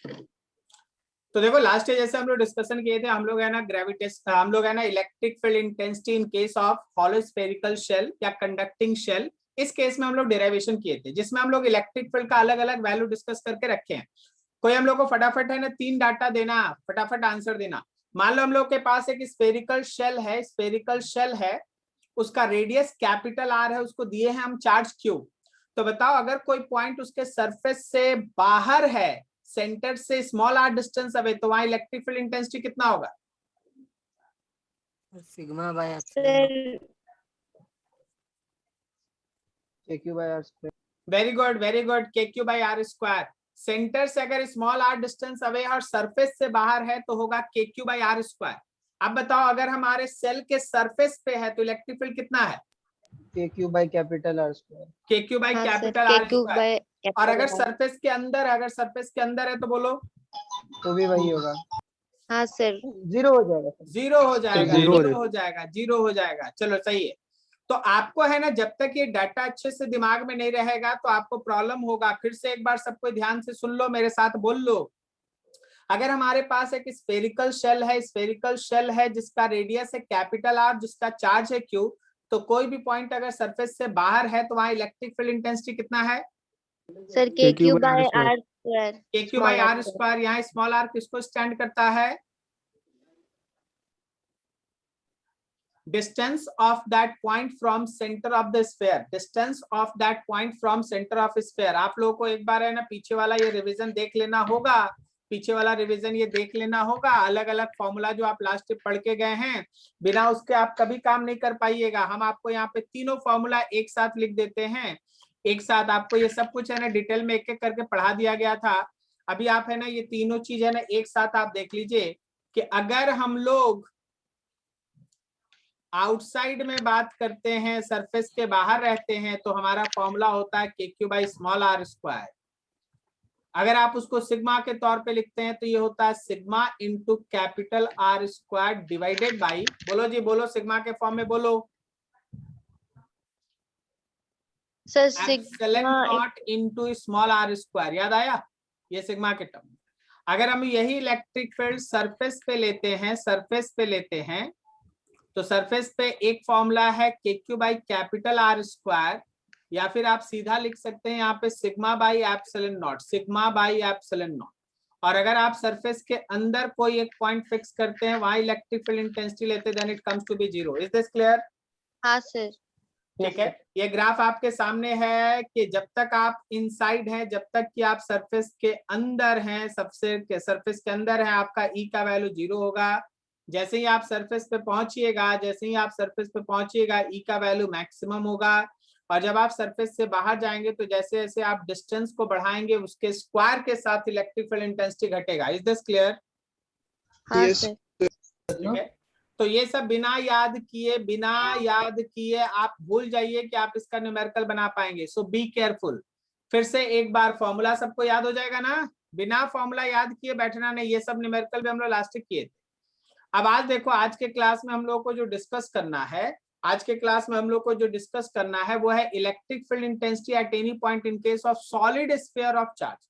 तो देखो last year जैसे हम लोग डिस्कशन किए थे, हम लोग है ना हम लोग है ना electric field intensity in case of hollow spherical shell या कंडक्टिंग शेल, इस केस में हम लोग डेरिवेशन किए थे, जिसमें हम लोग इलेक्ट्रिक फील्ड का अलग अलग वैल्यू डिस्कस करके रखे हैं। कोई हम लोग को फटाफट है ना 3 डाटा देना, फटाफट आंसर देना। मान लो हम लोग के पास एक स्फेरिकल शेल है, उसका रेडियस कैपिटल आर है, उसको दिए हैं हम चार्ज क्यू। तो बताओ अगर कोई पॉइंट उसके सरफेस से बाहर है, सेंटर से स्मॉल आर डिस्टेंस अवे, तो वहां इलेक्ट्रिक फील्ड इंटेंसिटी कितना होगा? Sigma by sir KQ by r square. Very good, KQ by are square. Centre से अगर स्मॉल आर डिस्टेंस अवे और सरफेस से बाहर है तो होगा KQ बाई आर स्क्वायर। अब बताओ अगर हमारे सेल के सरफेस पे है तो इलेक्ट्रिक फील्ड कितना है? KQ by capital R square. KQ by हाँ सर, capital R KQ square. By और अगर कैपिटल आर। सरफेस के अंदर, अगर सरफेस के अंदर है तो बोलो तो भी वही होगा, हाँ सर, 0 हो जाएगा सर। जीरो हो जाएगा, जीरो जीरो हो जाएगा, जीरो हो जाएगा। चलो सही है। तो आपको है ना जब तक ये डाटा अच्छे से दिमाग में नहीं रहेगा तो आपको प्रॉब्लम होगा। फिर से एक बार सबको ध्यान से सुन लो, मेरे साथ बोल लो। अगर हमारे पास एक स्फेरिकल शेल है जिसका रेडियस है कैपिटल आर, जिसका चार्ज है क्यू, तो कोई भी पॉइंट अगर सरफेस से बाहर है तो वहां इलेक्ट्रिक फील्ड इंटेंसिटी कितना है? Sir KQ by r square. KQ by are square. यहाँ स्मॉल आर किसको स्टैंड करता है? Distance of that point from centre of the sphere, distance of that point from centre of sphere. आप लोगों को एक बार है ना पीछे वाला ये रिवीजन देख लेना होगा, पीछे वाला रिवीजन ये देख लेना होगा। अलग अलग फॉर्मूला जो आप लास्ट में पढ़ के गए हैं, बिना उसके आप कभी काम नहीं कर पाइएगा। हम आपको यहाँ पे तीनों फॉर्मूला एक साथ लिख देते हैं, एक साथ आपको ये सब कुछ है ना डिटेल में एक एक करके पढ़ा दिया गया था। अभी आप है ना ये तीनों चीज है ना एक साथ आप देख लीजिए कि अगर हम लोग आउटसाइड में बात करते हैं, सरफेस के बाहर रहते हैं, तो हमारा फॉर्मूला होता है KQ by small are square. अगर आप उसको सिग्मा के तौर पे लिखते हैं तो ये होता है sigma into capital R square divided by, बोलो जी बोलो, सिग्मा के फॉर्म में बोलो, sir epsilon not into small are square. याद आया? ये सिग्मा के टर्म। अगर हम यही इलेक्ट्रिक फील्ड सरफेस पे लेते हैं तो सरफेस पे एक फॉर्मूला है KQ by capital R square, या फिर आप सीधा लिख सकते हैं यहाँ पे sigma by epsilon not, sigma by epsilon not. और अगर आप सरफेस के अंदर कोई एक पॉइंट फिक्स करते हैं, वहां इलेक्ट्रिक फील्ड इंटेंसिटी लेते हैं, then it comes to be zero. Is this clear? हाँ सर। ठीक है। ये ग्राफ आपके सामने है कि जब तक आप इनसाइड हैं, जब तक कि आप सरफेस के अंदर हैं, सबसे के सरफेस के अंदर हैं, आपका E का वैल्यू जीरो होगा। जैसे ही आप सरफेस पे पहुंचिएगा, E का वैल्यू मैक्सिमम होगा। और जब आप सरफेस से बाहर जाएंगे तो जैसे जैसे आप डिस्टेंस को बढ़ाएंगे, उसके स्क्वायर के साथ इलेक्ट्रिक फील्ड इंटेंसिटी घटेगा। Is this clear? हाँ सर। ठीक है। तो ये सब बिना याद किए आप भूल जाइए कि आप इसका न्यूमेरिकल बना पाएंगे। सो बी केयरफुल। फिर से एक बार फॉर्मूला सबको याद हो जाएगा ना? बिना फॉर्मूला याद किए बैठना नहीं। ये सब न्यूमेरिकल भी हम लोग लास्ट किए थे। अब आज देखो, आज के क्लास में हम लोग को जो डिस्कस करना है, वो है electric field intensity at any point in case of solid sphere of charge.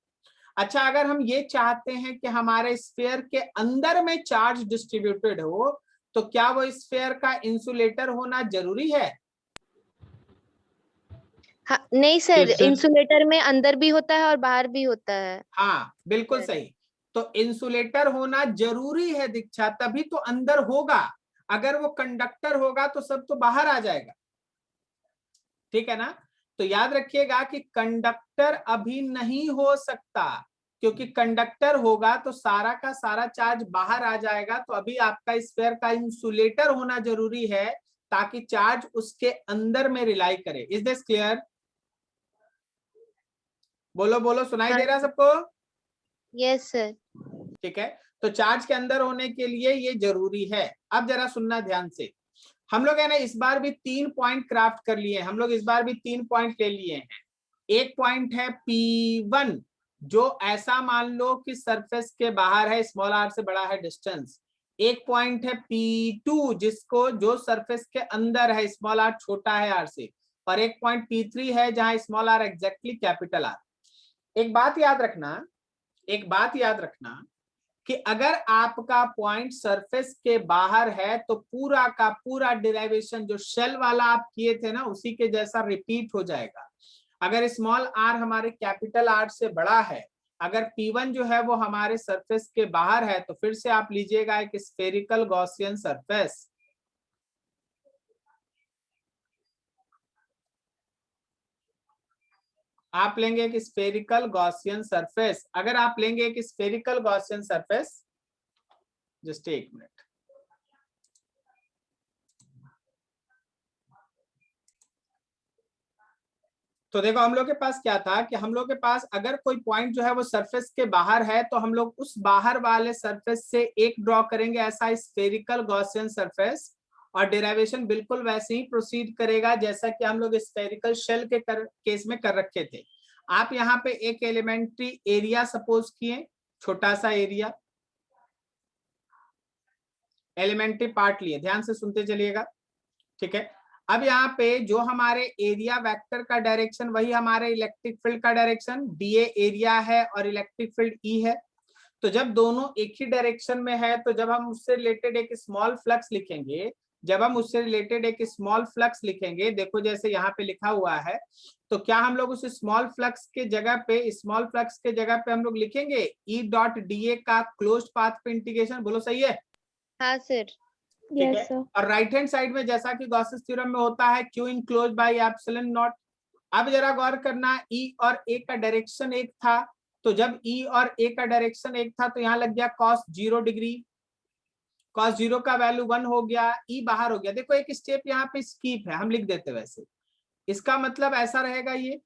अच्छा, अगर हम ये चाहते हैं कि हमारे स्फीयर के अंदर में चार्ज डिस्ट्रीब्यूटेड हो, तो क्या वो स्फीयर का इंसुलेटर होना जरूरी है? हाँ, नहीं सर, Yes, sir. इंसुलेटर में अंदर भी होता है और बाहर भी होता है। हाँ बिल्कुल सही। तो इंसुलेटर होना जरूरी है दीक्षा, तभी तो अंदर होगा। अगर वो कंडक्टर होगा तो सब तो बाहर आ जाएगा। ठीक है ना? तो याद रखिएगा कि कंडक्टर अभी नहीं हो सकता, क्योंकि कंडक्टर होगा तो सारा का सारा चार्ज बाहर आ जाएगा। तो अभी आपका स्फीयर का इंसुलेटर होना जरूरी है, ताकि चार्ज उसके अंदर में रिलाई करे। Is this clear? बोलो बोलो, सुनाई हाँ दे रहा सबको? Yes sir. ठीक है। तो चार्ज के अंदर होने के लिए ये जरूरी है। अब जरा सुनना ध्यान से। हम लोग है ना इस बार भी 3 पॉइंट क्राफ्ट कर लिए हैं, हम लोग इस बार भी 3 पॉइंट ले लिए हैं। एक पॉइंट है P1, जो ऐसा मान लो कि सरफेस के बाहर है, स्मॉल आर से बड़ा है डिस्टेंस। एक पॉइंट है P2, जो सरफेस के अंदर है, स्मॉल आर छोटा है आर से। और एक पॉइंट P3 है जहां small r exactly capital R. एक बात याद रखना, एक बात याद रखना कि अगर आपका पॉइंट सरफेस के बाहर है तो पूरा का पूरा डिराइवेशन जो शेल वाला आप किए थे ना उसी के जैसा रिपीट हो जाएगा। अगर स्मॉल आर हमारे कैपिटल आर से बड़ा है, अगर P1 जो है वो हमारे सरफेस के बाहर है, तो फिर से आप लीजिएगा एक स्फेरिकल गॉसियन सरफेस। आप लेंगे एक स्फेरिकल गॉसियन सरफेस। अगर आप लेंगे एक स्फेरिकल गॉसियन सरफेस, जस्ट एक मिनट, तो देखो हम लोग के पास क्या था कि हम लोग के पास अगर कोई पॉइंट जो है वो सरफेस के बाहर है तो हम लोग उस बाहर वाले सरफेस से एक ड्रॉ करेंगे ऐसा स्फेरिकल गॉसियन सरफेस, और डेरिवेशन बिल्कुल वैसे ही प्रोसीड करेगा जैसा कि हम लोग स्फेरिकल शेल के केस में कर रखे थे। आप यहाँ पे एक एलिमेंट्री एरिया सपोज किए, छोटा सा एरिया, एलिमेंट्री पार्ट लिए, ध्यान से सुनते चलिएगा, ठीक है। अब यहाँ पे जो हमारे एरिया वेक्टर का डायरेक्शन वही हमारे इलेक्ट्रिक फील्ड का डायरेक्शन, डीए एरिया है और इलेक्ट्रिक फील्ड ई है। तो जब दोनों एक ही डायरेक्शन में है तो जब हम उससे रिलेटेड एक स्मॉल फ्लक्स लिखेंगे, जब हम उससे रिलेटेड एक स्मॉल फ्लक्स लिखेंगे, देखो जैसे यहाँ पे लिखा हुआ है, तो क्या हम लोग उस स्मॉल फ्लक्स के जगह पे, स्मॉल फ्लक्स के जगह पे हम लोग लिखेंगे ई डॉट डीए का क्लोज्ड पाथ पे इंटीग्रेशन, बोलो सही है? हाँ सर। ठीक है। और राइट हैंड साइड में जैसा कि गॉसेस थ्योरम में होता है q enclose by epsilon naught. अब जरा गौर करना, ई और ए का डायरेक्शन एक था, तो जब ई और ए का डायरेक्शन एक था तो यहाँ लग गया cos 0 डिग्री, cos 0 का वैल्यू 1 हो गया, ई बाहर हो गया। देखो एक स्टेप यहाँ पे स्कीप है, हम लिख देते वैसे, इसका मतलब ऐसा रहेगा ये।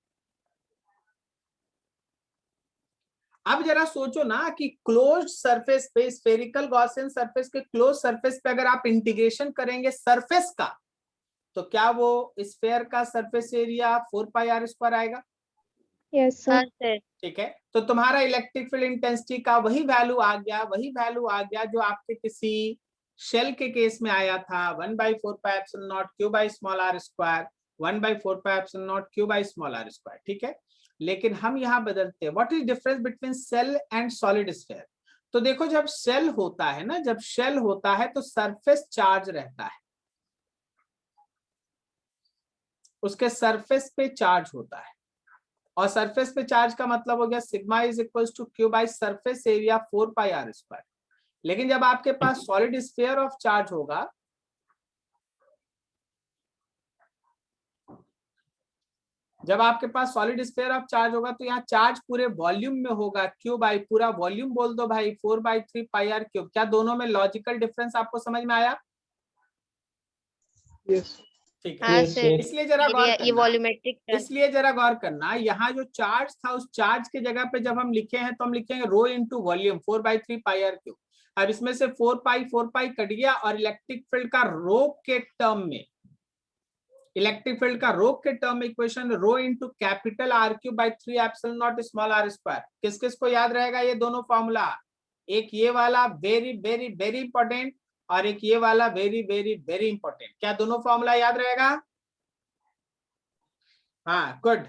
अब जरा सोचो ना कि क्लोज्ड सरफेस पे, स्फेरिकल गॉसियन सरफेस के क्लोज सरफेस पे अगर आप इंटीग्रेशन करेंगे सरफेस का, तो क्या वो स्फेयर का सरफेस एरिया 4πr² आएगा? यस हाँ सर। सर। ठीक है। तो तुम्हारा इलेक्ट्रिक फील्ड इंटेंसिटी का वही वैल्यू आ गया, वही वैल्यू आ गया जो आपके किसी शेल के केस में आया था, 1/4πε0 q/r², 1/4πε0 q/r², ठीक है। लेकिन हम यहाँ बदलते हैं, what is difference between shell and solid sphere. तो देखो जब शेल होता है ना, जब शेल होता है तो सरफेस चार्ज रहता है, उसके सरफेस पे चार्ज होता है, और सरफेस पे चार्ज का मतलब हो गया sigma is equal to q by surface area 4πr²। लेकिन जब आपके पास सॉलिड स्फीयर ऑफ चार्ज होगा, जब आपके पास सॉलिड स्फीयर ऑफ चार्ज होगा तो यहाँ चार्ज पूरे वॉल्यूम में होगा, क्यू बाई, पूरा वॉल्यूम बोल दो भाई, 4/3πr³। क्या दोनों में लॉजिकल डिफरेंस आपको समझ में आया? यस। ठीक हाँ है। सर। इसलिए जरा गौर ये करना, वॉल्यूमेट्रिक था। इसलिए जरा गौर करना, यहाँ जो चार्ज था उस चार्ज के जगह पे जब हम लिखे हैं तो हम लिखेंगे रो इंटू वॉल्यूम 4/3πr³। अब इसमें से 4π कट गया और इलेक्ट्रिक फील्ड का रो के टर्म में, इलेक्ट्रिक फील्ड का रो के टर्म में equation rho into capital R³/3 small r²। किस किस को याद रहेगा ये दोनों फॉर्मूला? एक ये वाला वेरी वेरी वेरी इंपॉर्टेंट, और एक ये वाला वेरी वेरी वेरी इंपॉर्टेंट। क्या दोनों फॉर्मूला याद रहेगा? हाँ गुड।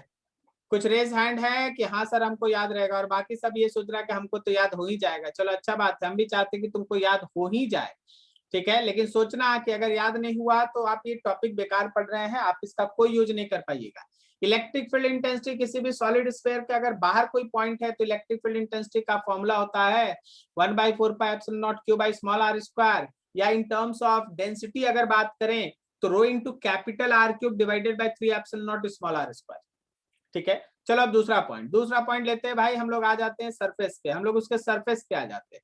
कुछ रेज हैंड है कि हाँ सर हमको याद रहेगा, और बाकी सब ये सोच रहा है कि हमको तो याद हो ही जाएगा। चलो अच्छा बात है, हम भी चाहते हैं कि तुमको याद हो ही जाए, ठीक है। लेकिन सोचना कि अगर याद नहीं हुआ तो आप ये टॉपिक बेकार पढ़ रहे हैं, आप इसका कोई यूज नहीं कर पाइएगा। इलेक्ट्रिक फील्ड इंटेंसिटी किसी भी सॉलिड स्फीयर के अगर बाहर कोई पॉइंट है तो इलेक्ट्रिक फील्ड इंटेंसिटी का फॉर्मूला होता है 1/4πε0 q/r², या इन टर्म्स ऑफ डेंसिटी अगर बात करें तो rho into capital R³ divided by 3ε0 small r², ठीक है। चलो अब दूसरा पॉइंट लेते हैं भाई, हम लोग आ जाते हैं सरफेस पे, हम लोग उसके सरफेस पे आ जाते हैं।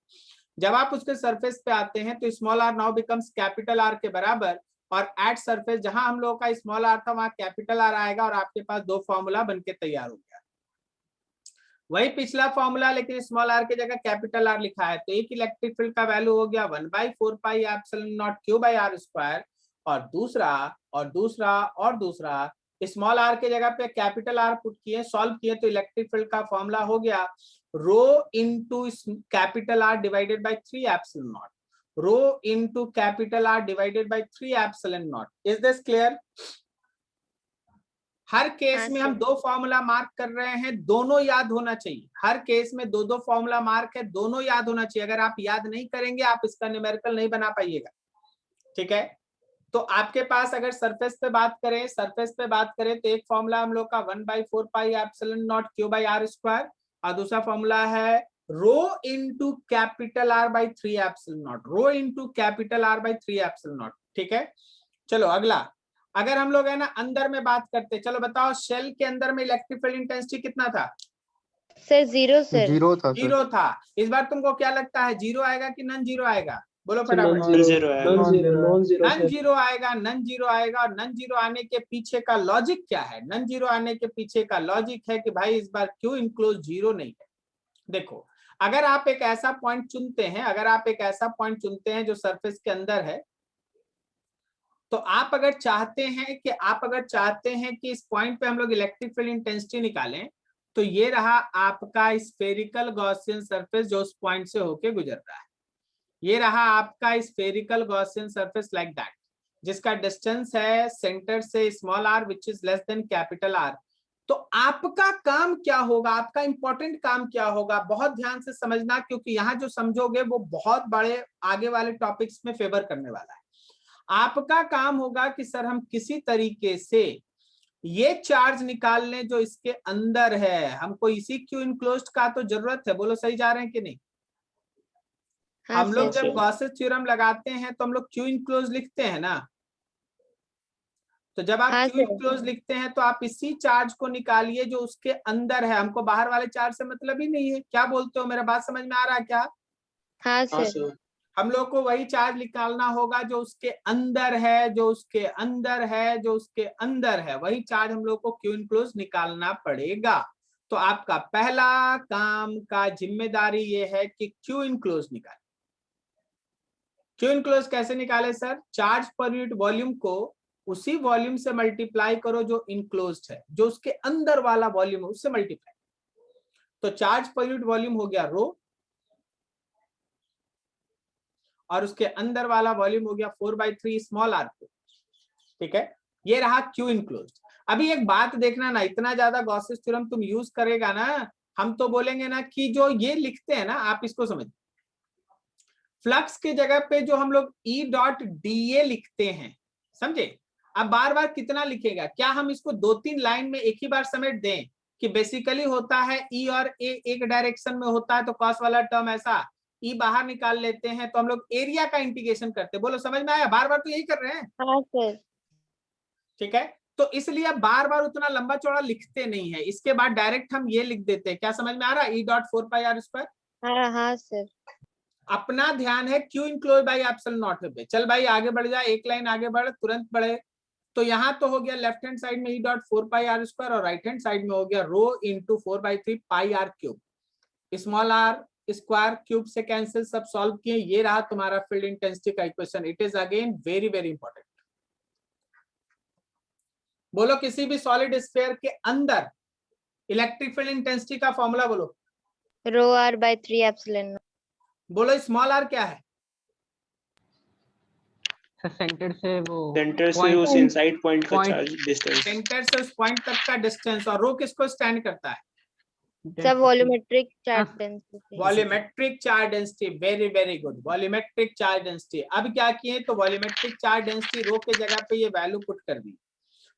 जब आप उसके सरफेस पे आते हैं तो small r now becomes capital R के बराबर, और एट सरफेस जहां हम लोगों का स्मॉल r था वहां कैपिटल R आएगा, और आपके पास दो फॉर्मूला बनके तैयार हो गया। वही पिछला फॉर्मूला लेकिन स्मॉल r की जगह कैपिटल R लिखा है, तो एक इलेक्ट्रिक फील्ड का वैल्यू हो गया 1/4πε0 q/r², और दूसरा स्मॉल r के जगह पे कैपिटल R पुट किए, सॉल्व किए, तो इलेक्ट्रिक फील्ड का फॉर्मूला हो गया rho into capital R divided by 3ε0, rho into capital R divided by 3ε0। Is this clear? हर केस हाँ, में हम सर। 2 फॉर्मूला मार्क कर रहे हैं, दोनों याद होना चाहिए। हर केस में 2 फॉर्मूला मार्क है, दोनों याद होना चाहिए। अगर आप याद नहीं करेंगे आप इसका न्यूमेरिकल नहीं बना पाइएगा। ठीक है, तो आपके पास अगर सरफेस पे बात करें तो एक फॉर्मूला हम लोग का 1/4 pi epsilon naught Q by are square, और दूसरा फॉर्मूला है rho into capital R by 3 epsilon naught, rho into capital R by 3 epsilon naught. ठीक है, चलो अगला, अगर हम लोग है ना अंदर में बात करते, चलो बताओ शेल के अंदर में इलेक्ट्रिक फील्ड इंटेंसिटी कितना था? Sir 0 sir. 0 था सर। 0 था। इस बार तुमको क्या लगता है, 0 आएगा कि नॉन 0 आएगा? बोलो नॉन फटाफट। जीरो जीरो आएगा। नॉन जीरो नॉन जीरो आएगा, नॉन जीरो आएगा। और नॉन जीरो आने के पीछे का लॉजिक क्या है? नॉन जीरो आने के पीछे का लॉजिक है कि भाई इस बार क्यों इनक्लोज 0 नहीं है। देखो, अगर आप एक ऐसा पॉइंट चुनते हैं जो सरफेस के अंदर है, तो आप अगर चाहते हैं कि इस पॉइंट पे हम लोग इलेक्ट्रिक फील्ड इंटेंसिटी निकालें, तो ये रहा आपका स्फेरिकल गॉसियन सरफेस जो उस पॉइंट से होके गुजर रहा है। ये रहा आपका spherical Gaussian surface like that, जिसका डिस्टेंस है सेंटर से small r which is less than capital R. तो आपका काम क्या होगा, आपका इंपॉर्टेंट काम क्या होगा, बहुत ध्यान से समझना, क्योंकि यहाँ जो समझोगे वो बहुत बड़े आगे वाले टॉपिक्स में फेवर करने वाला है। आपका काम होगा कि सर हम किसी तरीके से ये चार्ज निकाल लें जो इसके अंदर है। हमको इसी क्यू इनक्लोज्ड का तो जरूरत है। बोलो सही जा रहे हैं कि नहीं? हाँ, हम लोग सर। जब गॉसेस थ्योरम लगाते हैं तो हम लोग क्यू इनक्लोज लिखते हैं ना, तो जब आप हाँ, क्यू सर। इनक्लोज लिखते हैं तो आप इसी चार्ज को निकालिए जो उसके अंदर है। हमको बाहर वाले चार्ज से मतलब ही नहीं है। क्या बोलते हो, मेरा बात समझ में आ रहा है क्या? हाँ, हाँ सर। सर। हम लोग को वही चार्ज निकालना होगा जो उसके अंदर है, वही चार्ज हम लोग को क्यू इनक्लोज निकालना पड़ेगा। तो आपका पहला काम का जिम्मेदारी ये है कि क्यू इनक्लोज निकाले। क्यू इनक्लोज कैसे निकाले sir? Charge per unit volume को उसी वॉल्यूम से मल्टीप्लाई करो जो इनक्लोज्ड है, जो उसके अंदर वाला वॉल्यूम है उससे मल्टीप्लाई। तो चार्ज पर यूनिट वॉल्यूम हो गया रो, और उसके अंदर वाला वॉल्यूम हो गया 4/3 स्मॉल आर। ठीक है, ये रहा क्यू इनक्लोज्ड। अभी एक बात देखना ना, इतना ज्यादा गॉसेस थ्योरम तुम यूज करेगा ना, हम तो बोलेंगे ना कि जो ये लिखते हैं ना, आप इसको समझ, फ्लक्स की जगह पे जो हम लोग E डॉट DA लिखते हैं, समझे? अब बार बार कितना लिखेगा? क्या हम इसको 2-3 लाइन में एक ही बार समेट दें कि बेसिकली होता है E और A एक डायरेक्शन में होता है तो कॉस वाला टर्म ऐसा, E बाहर निकाल लेते हैं तो हम लोग एरिया का इंटीग्रेशन करते हैं। बोलो समझ में आया? बार बार तो यही कर रहे हैं। हाँ, सर। ठीक है, तो इसलिए बार बार उतना लंबा चौड़ा लिखते नहीं है। इसके बाद डायरेक्ट हम ये लिख देते हैं। क्या समझ में आ रहा है? E dot 4 pi are square. हाँ, हाँ, सर। अपना ध्यान है q enclose by epsilon not पे। चल भाई आगे बढ़ जा, एक लाइन आगे बढ़, तुरंत बढ़े। तो यहाँ तो हो गया लेफ्ट हैंड साइड में E dot 4 pi are square, और राइट हैंड साइड में हो गया rho into 4/3 pi R cube. Small are square cube से कैंसिल, सब सॉल्व किए। ये रहा तुम्हारा फील्ड इंटेंसिटी का equation. It is again very very important. बोलो किसी भी सॉलिड स्फीयर के अंदर इलेक्ट्रिक फील्ड इंटेंसिटी का फॉर्मूला बोलो। Rho R by 3 epsilon. बोलो स्मॉल आर क्या है? सेंटर से वो सेंटर से point- उस इनसाइड पॉइंट का point- चार्ज डिस्टेंस। सेंटर से उस पॉइंट तक का डिस्टेंस। और रो किसको स्टैंड करता है? Sir volumetric charge density. Volumetric charge density. Very very good, volumetric charge density. अब क्या किए तो वॉल्यूमेट्रिक चार्ज डेंसिटी रो के जगह पे ये वैल्यू पुट कर दी।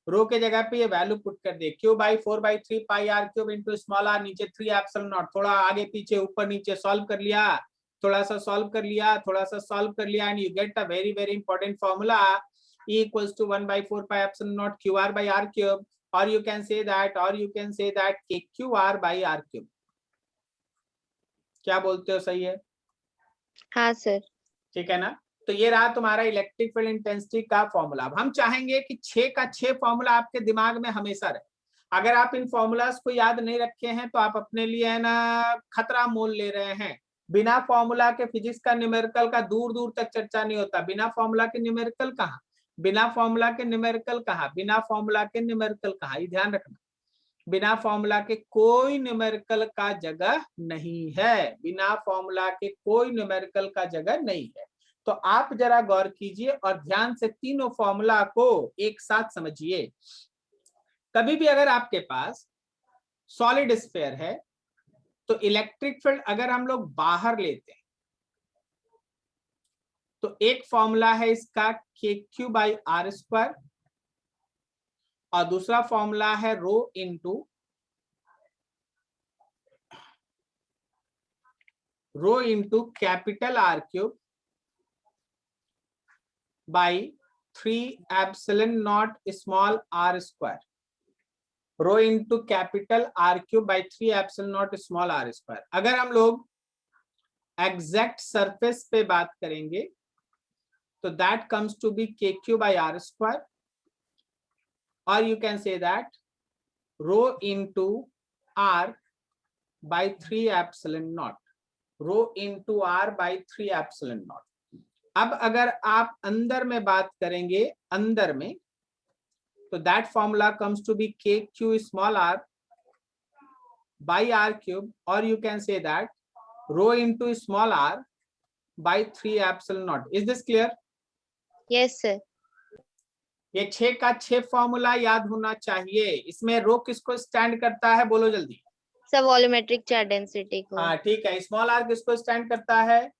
रो के जगह पे ये वैल्यू पुट कर दे, Q by 4/3 pi R cube into small R, नीचे 3 एप्सिलॉन नॉट। थोड़ा आगे पीछे ऊपर नीचे सॉल्व कर लिया, थोड़ा सा सॉल्व कर लिया, थोड़ा सा सॉल्व कर लिया, and you get a very very important formula E equals to 1/4 pi epsilon naught QR by R cube, or you can say that KQR by R cube। क्या बोलते हो, सही है? हाँ, सर। ठीक है ना? तो ये रहा तुम्हारा इलेक्ट्रिक फील्ड इंटेंसिटी का फॉर्मूला। अब हम चाहेंगे कि 6 का 6 फॉर्मूला आपके दिमाग में हमेशा रहे। अगर आप इन फॉर्मूलाज को याद नहीं रखे हैं तो आप अपने लिए है ना खतरा मोल ले रहे हैं। बिना फॉर्मूला के फिजिक्स का न्यूमेरिकल का दूर दूर तक चर्चा नहीं होता। बिना फॉर्मूला के न्यूमेरिकल कहाँ, बिना फॉर्मूला के न्यूमेरिकल कहाँ, बिना फॉर्मूला के न्यूमेरिकल कहाँ, ये ध्यान रखना। बिना फॉर्मूला के कोई न्यूमेरिकल का जगह नहीं है। बिना फॉर्मूला के कोई न्यूमेरिकल का जगह नहीं है। तो आप जरा गौर कीजिए और ध्यान से तीनों फॉर्मूला को एक साथ समझिए। कभी भी अगर आपके पास सॉलिड स्फीयर है तो इलेक्ट्रिक फील्ड अगर हम लोग बाहर लेते हैं तो एक फॉर्मूला है इसका KQ/R², और दूसरा फॉर्मूला है rho into capital R³ by 3ε0 small r², rho into capital R³ by 3ε0 small r²। अगर हम लोग एग्जैक्ट सरफेस पे बात करेंगे तो that comes to be KQ/R², or you can say that rho into R by 3ε0, rho into R by 3ε0। अब अगर आप अंदर में बात करेंगे, अंदर में, तो that formula comes to be KQ small r by R³, or you can say that rho into small r by 3ε0। Is this clear? Yes, sir. ये 6 का 6 फॉर्मूला याद होना चाहिए। इसमें रो किसको स्टैंड करता है, बोलो जल्दी। सर वॉल्यूमेट्रिक चार्ज डेंसिटी को। हाँ ठीक है। स्मॉल आर किसको स्टैंड करता है?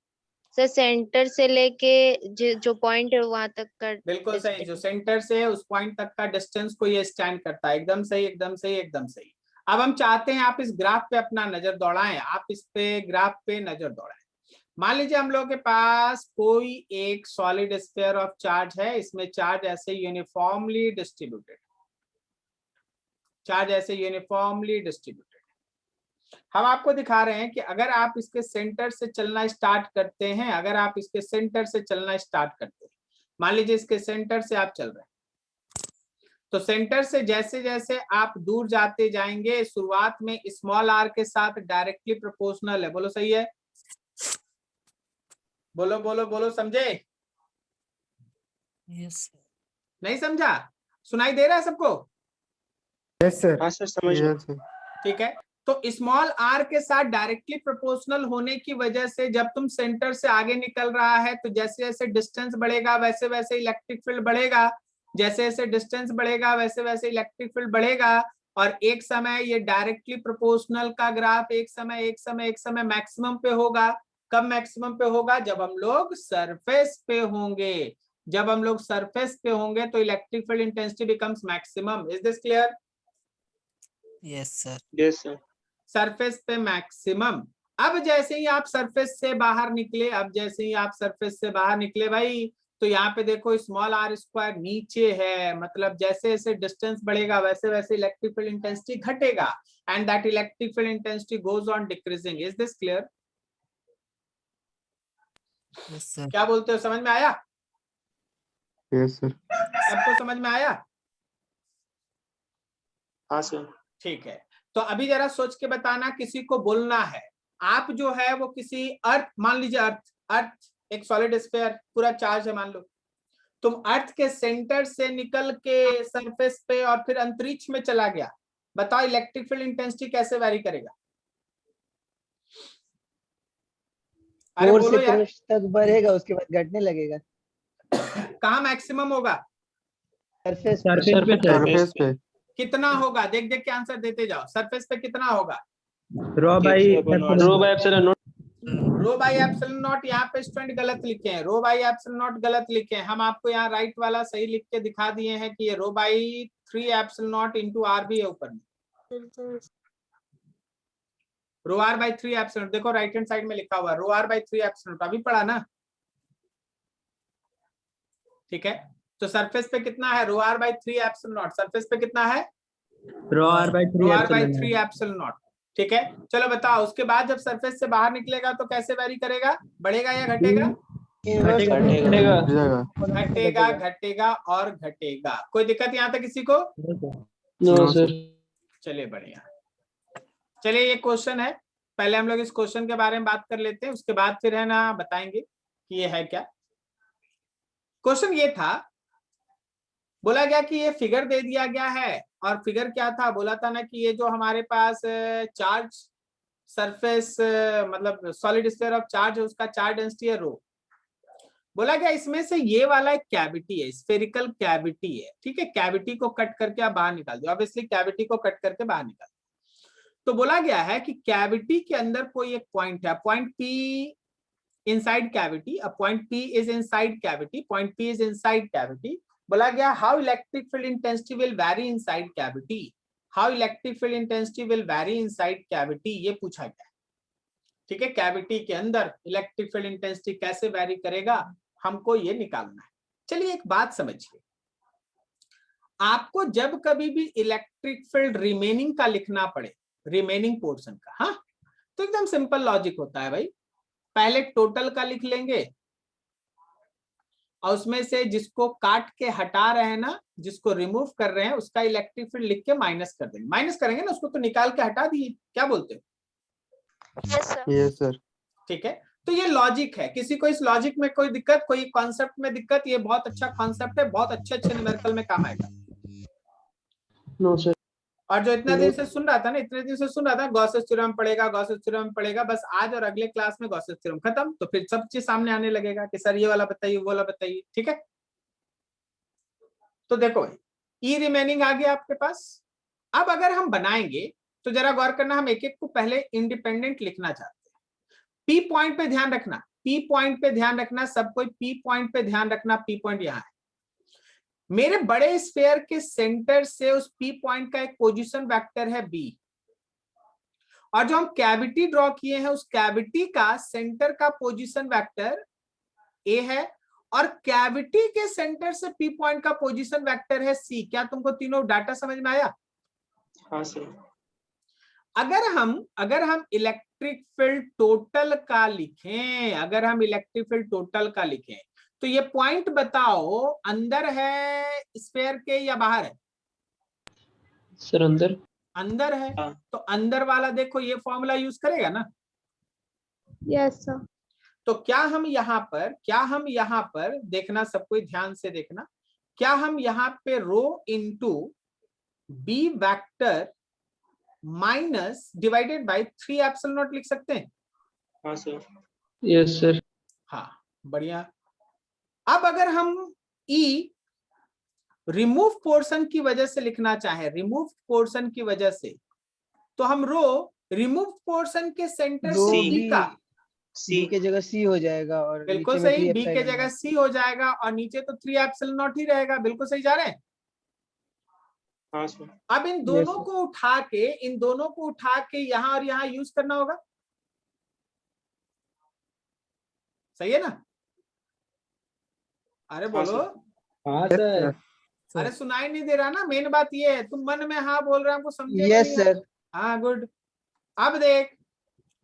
सर सेंटर से लेके जो पॉइंट है वहां तक का। बिल्कुल सही, जो सेंटर से उस पॉइंट तक का डिस्टेंस को ये स्टैंड करता है। एकदम सही, एकदम सही, एकदम सही। अब हम चाहते हैं आप इस ग्राफ पे अपना नजर दौड़ाएं, आप इस पे ग्राफ पे नजर दौड़ाएं। मान लीजिए हम लोग के पास कोई एक सॉलिड स्फीयर ऑफ चार्ज है, इसमें चार्ज ऐसे यूनिफॉर्मली डिस्ट्रीब्यूटेड, चार्ज ऐसे यूनिफॉर्मली डिस्ट्रीब्यूटेड। हम आपको दिखा रहे हैं कि अगर आप इसके सेंटर से चलना स्टार्ट करते हैं, अगर आप इसके सेंटर से चलना स्टार्ट करते हैं, मान लीजिए इसके सेंटर से आप चल रहे हैं, तो सेंटर से जैसे जैसे आप दूर जाते जाएंगे, शुरुआत में स्मॉल आर के साथ डायरेक्टली प्रोपोर्शनल है। बोलो सही है? बोलो बोलो बोलो, समझे? यस नहीं समझा? सुनाई दे रहा है सबको? Yes sir. हाँ सर समझ गया। ठीक है। तो स्मॉल आर के साथ डायरेक्टली प्रोपोर्शनल होने की वजह से जब तुम सेंटर से आगे निकल रहा है तो जैसे जैसे डिस्टेंस बढ़ेगा वैसे वैसे इलेक्ट्रिक फील्ड बढ़ेगा, जैसे जैसे डिस्टेंस बढ़ेगा वैसे वैसे इलेक्ट्रिक फील्ड बढ़ेगा, और एक समय ये डायरेक्टली प्रोपोर्शनल का ग्राफ एक समय मैक्सिमम पे होगा। कब मैक्सिमम पे होगा? जब हम लोग सरफेस पे होंगे। जब हम लोग सरफेस पे होंगे तो electric field intensity becomes maximum. Is this clear? Yes sir. Yes sir. Surface पे मैक्सिमम। अब जैसे ही आप सरफेस से बाहर निकले, अब जैसे ही आप सरफेस से बाहर निकले भाई, तो यहाँ पे देखो स्मॉल r² नीचे है, मतलब जैसे जैसे डिस्टेंस बढ़ेगा वैसे वैसे इलेक्ट्रिक फील्ड इंटेंसिटी घटेगा, and that electric field intensity goes on decreasing. Is this clear? Yes sir. क्या बोलते हो, समझ में आया? Yes sir. सबको समझ में आया? हाँ सर। ठीक है। तो अभी जरा सोच के बताना, किसी को बोलना है, आप जो है वो किसी अर्थ, मान लीजिए अर्थ एक सॉलिड स्फीयर पूरा चार्ज है मान लो, तुम अर्थ के सेंटर से निकल के सरफेस पे और फिर अंतरिक्ष में चला गया, बताओ इलेक्ट्रिक फील्ड इंटेंसिटी कैसे वेरी करेगा? अरे बोलो यार। तक बढ़ेगा, उसके बाद घटने लगेगा। कहाँ मैक्सिमम होगा? सरफेस सरफेस पे कितना होगा? देख देख के आंसर देते जाओ। सरफेस पे कितना होगा? Rho by epsilon naught. Rho by epsilon naught. यहाँ पे स्टूडेंट गलत लिखे हैं, रो बाई एप्सिलॉन नॉट गलत लिखे हैं। हम आपको यहाँ राइट वाला सही लिख के दिखा दिए हैं कि ये rho by 3 epsilon not into R भी है ऊपर में। Rho R by 3 epsilon naught, देखो राइट हैंड साइड में लिखा हुआ है rho R by 3 epsilon naught, अभी पढ़ा ना? ठीक है। तो सरफेस पे कितना है? Rho R by 3 epsilon naught. Surface पे कितना है? Rho R by 3 epsilon naught. ठीक है। चलो बताओ, उसके बाद जब सरफेस से बाहर निकलेगा तो कैसे वेरी करेगा? बढ़ेगा या घटेगा? घटेगा, घटेगा और घटेगा। कोई दिक्कत यहाँ तक किसी को? No sir. चलिए बढ़िया। चलिए ये क्वेश्चन है, पहले हम लोग इस क्वेश्चन के बारे में बात कर लेते हैं, उसके बाद फिर है ना बताएंगे कि ये है क्या। क्वेश्चन ये था, बोला गया कि ये फिगर दे दिया गया है, और फिगर क्या था? बोला था ना कि ये जो हमारे पास चार्ज सरफेस मतलब सॉलिड स्फीयर ऑफ चार्ज है, उसका चार्ज डेंसिटी है रो। बोला गया इसमें से ये वाला एक कैविटी है, स्फेरिकल कैविटी है, ठीक है। कैविटी को कट करके आप बाहर निकाल दो, ऑब्वियसली कैविटी को कट करके बाहर निकाल दो। तो बोला गया है कि कैविटी के अंदर कोई एक पॉइंट है, point P inside cavity, a point P is inside cavity, point P is inside cavity. बोला गया how electric field intensity will vary inside cavity, how electric field intensity will vary inside cavity, ये पूछा गया है, ठीक है। Cavity के अंदर इलेक्ट्रिक फील्ड इंटेंसिटी कैसे वैरी करेगा, हमको ये निकालना है। चलिए एक बात समझिए, आपको जब कभी भी इलेक्ट्रिक फील्ड रिमेनिंग का लिखना पड़े, रिमेनिंग पोर्शन का, हाँ, तो एकदम सिंपल लॉजिक होता है भाई, पहले टोटल का लिख लेंगे और उसमें से जिसको काट के हटा रहे हैं ना, जिसको रिमूव कर रहे हैं, उसका इलेक्ट्रिक फील्ड लिख के माइनस कर देंगे। माइनस करेंगे ना, उसको तो निकाल के हटा दिए, क्या बोलते हो? Yes sir. ठीक है, तो ये लॉजिक है। किसी को इस लॉजिक में कोई दिक्कत, कोई कॉन्सेप्ट में दिक्कत? ये बहुत अच्छा कॉन्सेप्ट है, बहुत अच्छे न्यूमेरिकल में काम आएगा। No sir. और जो इतना दिन से सुन रहा था ना, इतने दिन से सुन रहा था गॉसेस थ्योरम पढ़ेगा, गॉसेस थ्योरम पढ़ेगा, बस आज और अगले क्लास में गॉसेस थ्योरम खत्म, तो फिर सब चीज सामने आने लगेगा कि सर ये वाला बताइए, वो वाला बताइए, ठीक है। तो देखो भाई, ई रिमेनिंग आ गया आपके पास। अब अगर हम बनाएंगे तो जरा गौर करना, हम एक एक को पहले इंडिपेंडेंट लिखना चाहते हैं। पी पॉइंट पे ध्यान रखना, पी पॉइंट पे ध्यान रखना, सब कोई पी पॉइंट पे ध्यान रखना। पी पॉइंट यहां है, मेरे बड़े स्फीयर के सेंटर से उस पी पॉइंट का एक पोजीशन वेक्टर है बी, और जो हम कैविटी ड्रॉ किए हैं उस कैविटी का सेंटर का पोजीशन वेक्टर ए है, और कैविटी के सेंटर से पी पॉइंट का पोजीशन वेक्टर है सी। क्या तुमको तीनों डाटा समझ में आया? हाँ सर। अगर हम इलेक्ट्रिक फील्ड टोटल का लिखें, अगर हम इलेक्ट्रिक फील्ड टोटल का लिखें, तो ये पॉइंट बताओ अंदर है स्फीयर के या बाहर है? सर अंदर। अंदर है। हाँ। तो अंदर वाला देखो ये फॉर्मूला यूज करेगा ना? Yes sir. तो क्या हम यहाँ पर देखना, सब कोई ध्यान से देखना, क्या हम यहाँ पे rho into B vector minus divided by 3 epsilon naught लिख सकते हैं? हाँ सर। Yes sir. हाँ, बढ़िया। अब अगर हम ई रिमूव पोर्शन की वजह से लिखना चाहे, रिमूव पोर्शन की वजह से, तो हम रो रिमूव पोर्शन के सेंटर रो से भी बी का, बी के जगह सी हो जाएगा, और बिल्कुल नीचे में सही, 3 बी के एप्सिलॉन जगह नॉट। सी हो जाएगा, और नीचे तो 3 एप्सिलॉन नॉट ही रहेगा। बिल्कुल सही जा रहे हैं। हाँ सर। अब इन दोनों को उठा के यहां और यहां यूज करना होगा, सही है ना? अरे बोलो। हाँ सर। अरे सुनाई नहीं दे रहा ना, मेन बात ये है, तुम मन में हाँ बोल रहे हो, हमको समझे यस नहीं। सर। हाँ गुड। अब देख,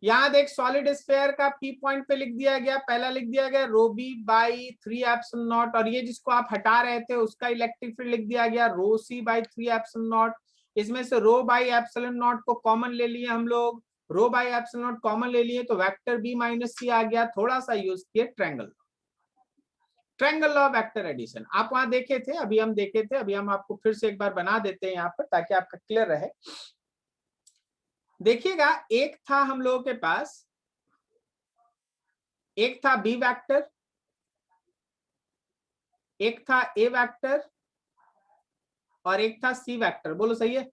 यहाँ देख, सॉलिड स्फीयर का पी पॉइंट पे लिख दिया गया, पहला लिख दिया गया रो बी बाई 3 एप्सिलॉन नॉट, और ये जिसको आप हटा रहे थे उसका इलेक्ट्रिक फील्ड लिख दिया गया रो सी बाई 3 एप्सिलॉन नॉट। इसमें से रो बाई एप्सिलॉन नॉट को कॉमन ले लिए हम लोग, रो बाई एप्सिलॉन नॉट कॉमन ले लिए, तो वेक्टर बी माइनस सी आ गया। थोड़ा सा यूज किए ट्रायंगल लॉ वेक्टर एडिशन। आप वहां देखे थे, अभी हम देखे थे, अभी हम आपको फिर से एक बार बना देते हैं यहाँ पर ताकि आपका क्लियर रहे। देखिएगा, एक था हम लोगों के पास, एक था बी वेक्टर, एक था ए वेक्टर, और एक था सी वेक्टर। बोलो सही है?